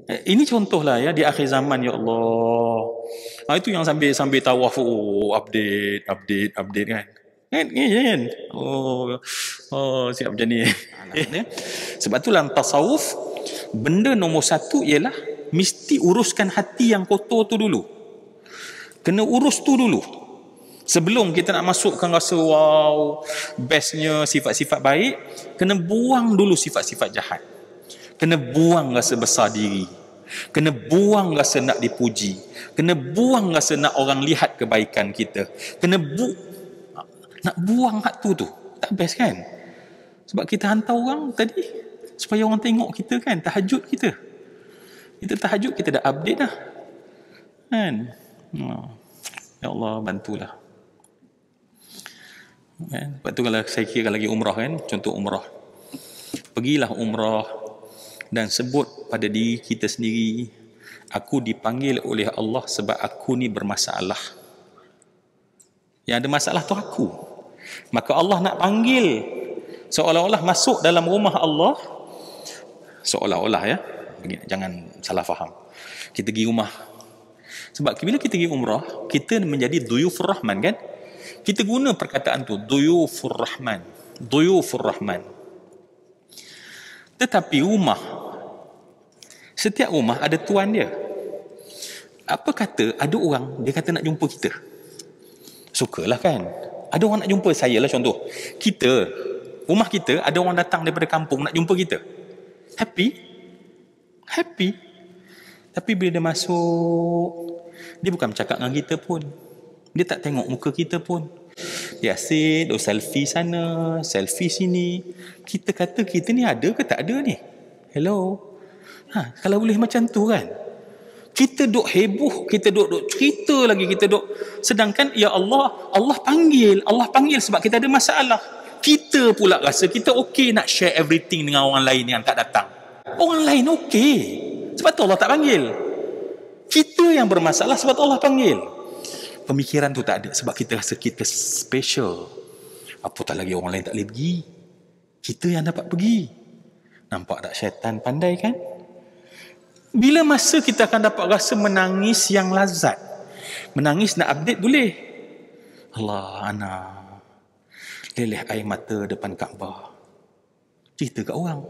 Ini contohlah ya di akhir zaman, ya Allah. Itu yang sambil tawaf, update kan. Kan? Siap macam ni. Sebab tu dalam tasawuf, benda nombor satu ialah mesti uruskan hati yang kotor tu dulu. Kena urus tu dulu. Sebelum kita nak masukkan rasa wow, bestnya sifat-sifat baik, kena buang dulu sifat-sifat jahat. Kena buang rasa besar diri. Kena buang rasa nak dipuji. Kena buang rasa nak orang lihat kebaikan kita. Nak buang hak tu. Tak best kan? Sebab kita hantar orang tadi supaya orang tengok kita kan, tahajud kita. Kita tahajud, kita dah update dah. Kan? Ya Allah, bantulah. Kan? Lepas tu kalau saya kira lagi umrah kan, contoh umrah. Pergilah umrah dan sebut pada diri kita sendiri, aku dipanggil oleh Allah sebab aku ni bermasalah. Yang ada masalah tu aku. Maka Allah nak panggil, seolah-olah masuk dalam rumah Allah. Seolah-olah ya, jangan salah faham. Kita pergi rumah. Sebab bila kita pergi umrah, kita menjadi duyufur rahman kan. Kita guna perkataan tu, duyufur rahman. Duyufur rahman. Tetapi rumah, setiap rumah ada tuan dia. Apa kata ada orang dia kata nak jumpa kita, sukalah kan. Ada orang nak jumpa saya lah, contoh kita, rumah kita ada orang datang daripada kampung nak jumpa kita, happy. Tapi bila dia masuk, dia bukan bercakap dengan kita pun, dia tak tengok muka kita pun, dia asyik selfie sana, selfie sini. Kita kata kita ni ada ke tak ada ni? Hello. Kalau boleh macam tu kan, kita duk heboh, kita duk cerita lagi, kita duk, sedangkan ya Allah panggil sebab kita ada masalah. Kita pula rasa kita okey nak share everything dengan orang lain yang tak datang. Orang lain okey, sebab tu Allah tak panggil. Kita yang bermasalah sebab tu Allah panggil. Pemikiran tu tak ada sebab kita rasa kita special. Apa tak lagi orang lain tak boleh pergi, kita yang dapat pergi. Nampak tak syaitan pandai kan? Bila masa kita akan dapat rasa menangis yang lazat? Menangis nak update boleh. Allah, anak leleh air mata depan Kaabah. Cerita kat orang.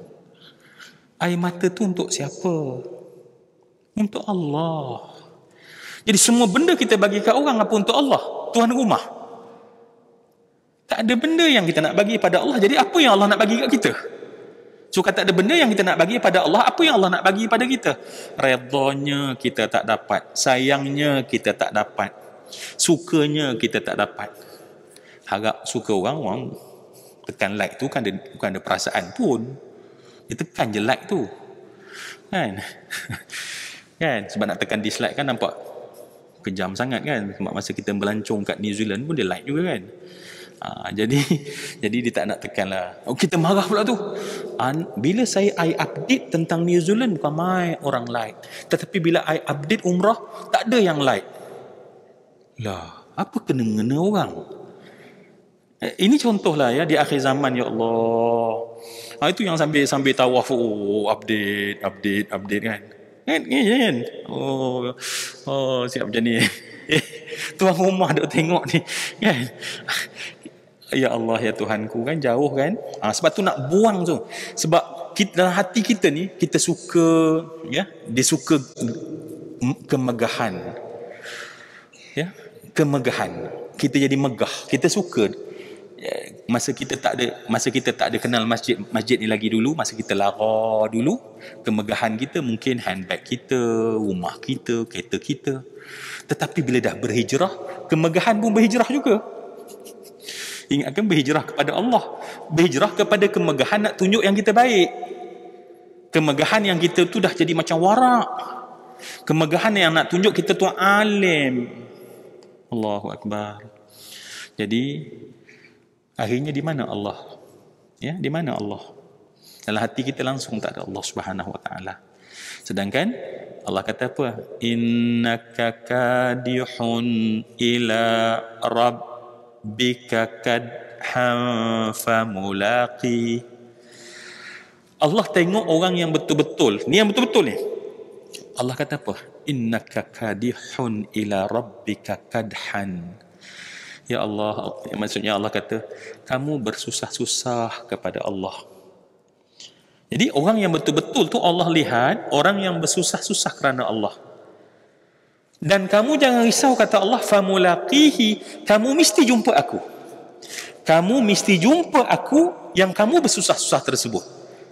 Air mata tu untuk siapa? Untuk Allah. Jadi semua benda kita bagi kat orang apa untuk Allah? Tuan rumah. Tak ada benda yang kita nak bagi pada Allah. Jadi apa yang Allah nak bagi kat kita? So kata ada benda yang kita nak bagi pada Allah, apa yang Allah nak bagi pada kita? Redanya kita tak dapat, sayangnya kita tak dapat, sukanya kita tak dapat. Harap suka orang tekan like tu kan, bukan ada perasaan pun, dia tekan je like tu kan. Kan, sebab nak tekan dislike kan nampak kejam sangat kan. Sebab masa kita melancong kat New Zealand pun dia like juga kan. Jadi dia tak nak tekan lah. Kita marah pula tu. Bila I update tentang New Zealand, bukan main orang like. Tetapi bila I update umrah, tak ada yang like. Lah, apa kena-ngena orang? Ini contohlah ya di akhir zaman, ya Allah. Itu yang sambil tawaf, update kan. Kan? Siap macam ni. Tuan rumah duk tengok ni kan. Ya Allah, ya Tuhanku kan, jauh kan. Sebab tu nak buang tu. Sebab kita, dalam hati kita ni, kita suka ya, dia suka kemegahan. Ya, kemegahan. Kita jadi megah. Kita suka. Masa kita tak ada kenal masjid ni lagi dulu, masa kita lara dulu, kemegahan kita mungkin handbag kita, rumah kita, kereta kita. Tetapi bila dah berhijrah, kemegahan pun berhijrah juga. Ingatkan berhijrah kepada Allah, berhijrah kepada kemegahan nak tunjuk yang kita baik. Kemegahan yang kita tu dah jadi macam warak. Kemegahan yang nak tunjuk kita tu alim. Allahu Akbar. Jadi akhirnya di mana Allah? Ya, di mana Allah? Dalam hati kita langsung tak ada Allah Subhanahu Wa Taala. Sedangkan Allah kata apa? Innaka kadihun ila rabbika kadhan famulaqi. Allah tengok orang yang betul-betul. Ni yang betul-betul ni. Allah kata apa? Innaka kadihun ila rabbika kadhan. Ya Allah, maksudnya Allah kata, kamu bersusah-susah kepada Allah. Jadi orang yang betul-betul tu Allah lihat, orang yang bersusah-susah kerana Allah. Dan kamu jangan risau, kata Allah, famulaqihi, kamu mesti jumpa aku. Kamu mesti jumpa aku yang kamu bersusah-susah tersebut.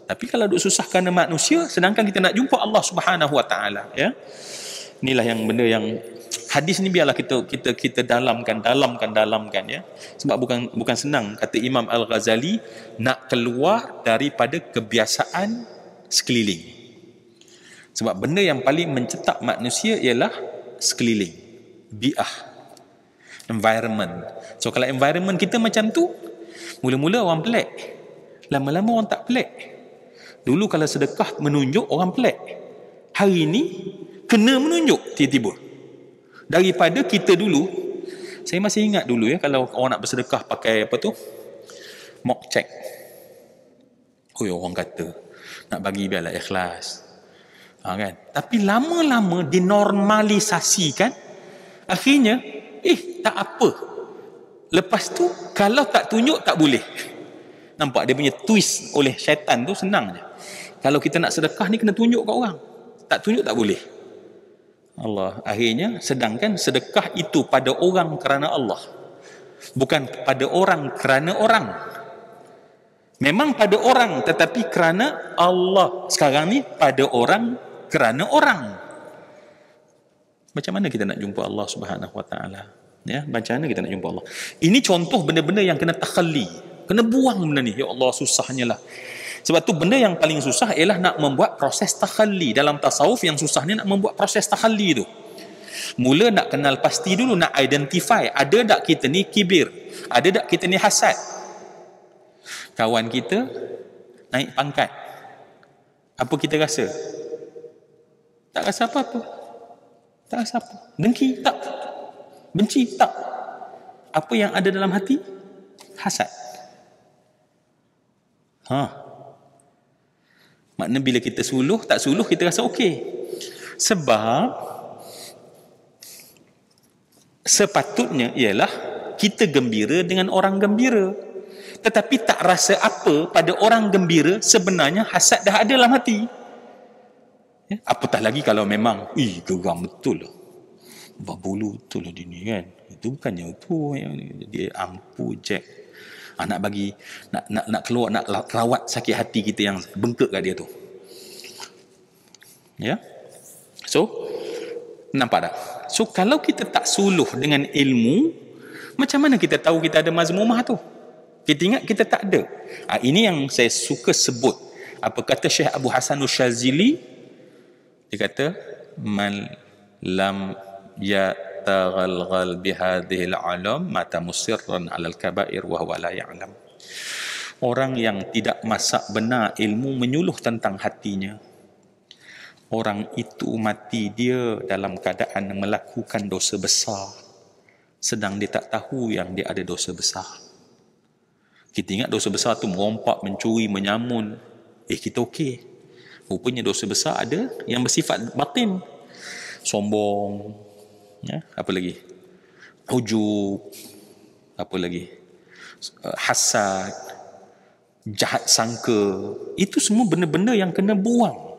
Tapi kalau duk susah kerana manusia, sedangkan kita nak jumpa Allah Subhanahu Wa Taala, ya. Inilah yang benda yang hadis ni biarlah kita dalamkan ya. Sebab bukan senang, kata Imam Al-Ghazali, nak keluar daripada kebiasaan sekeliling. Sebab benda yang paling mencetak manusia ialah sekeliling, bi'ah, environment. So kalau environment kita macam tu, mula-mula orang pelik, lama-lama orang tak pelik. Dulu kalau sedekah menunjuk, orang pelik. Hari ni kena menunjuk tiba-tiba. Daripada kita dulu, saya masih ingat dulu ya, kalau orang nak bersedekah pakai apa tu, mock check. Oh, orang kata nak bagi biarlah ikhlas, kan? Tapi lama-lama dinormalisasikan. Akhirnya tak apa, lepas tu kalau tak tunjuk tak boleh. Nampak dia punya twist oleh syaitan tu, senang je. Kalau kita nak sedekah ni kena tunjuk kat orang, tak tunjuk tak boleh. Allah, akhirnya sedangkan sedekah itu pada orang kerana Allah, bukan pada orang kerana orang. Memang pada orang, tetapi kerana Allah. Sekarang ni pada orang kerana orang. Macam mana kita nak jumpa Allah Subhanahu Wa Taala? Ya, macam mana kita nak jumpa Allah? Ini contoh benda-benda yang kena takhalli, kena buang benda ni. Ya Allah, susahnya lah. Sebab tu benda yang paling susah ialah nak membuat proses takhalli. Dalam tasawuf yang susah ni nak membuat proses takhalli tu. Mula nak kenal pasti dulu, nak identify, ada tak kita ni kibir, ada tak kita ni hasad. Kawan kita naik pangkat, apa kita rasa? Tak rasa apa-apa. Tak rasa apa. Dengki? Tak. Benci? Tak. Apa yang ada dalam hati? Hasad. Maknanya bila kita suluh, tak suluh kita rasa okey. Sebab sepatutnya ialah kita gembira dengan orang gembira. Tetapi tak rasa apa pada orang gembira, sebenarnya hasad dah ada dalam hati. Ya? Apatah lagi kalau memang geram betul lah, berbulu betul lah dia ni kan. Itu bukannya itu yang dia ampu Jack. Nak bagi nak keluar, nak rawat sakit hati kita yang bengkak kat dia tu. Ya. So nampak tak? So kalau kita tak suluh dengan ilmu, macam mana kita tahu kita ada mazmumah tu? Kita ingat kita tak ada. Ini yang saya suka sebut. Apa kata Syekh Abu Hasan Syazili? Dia kata, man lam yataghalghal bihadhil alam mata musirran alal kabair wa huwa la ya'lam. Orang yang tidak masak benar ilmu menyuluh tentang hatinya, orang itu mati dia dalam keadaan melakukan dosa besar, sedang dia tak tahu yang dia ada dosa besar. Kita ingat dosa besar tu merompak, mencuri, menyamun. Kita okey. Rupanya dosa besar ada yang bersifat batin. Sombong, ya, apa lagi? Ujub, apa lagi? Hasad, jahat sangka. Itu semua benda-benda yang kena buang.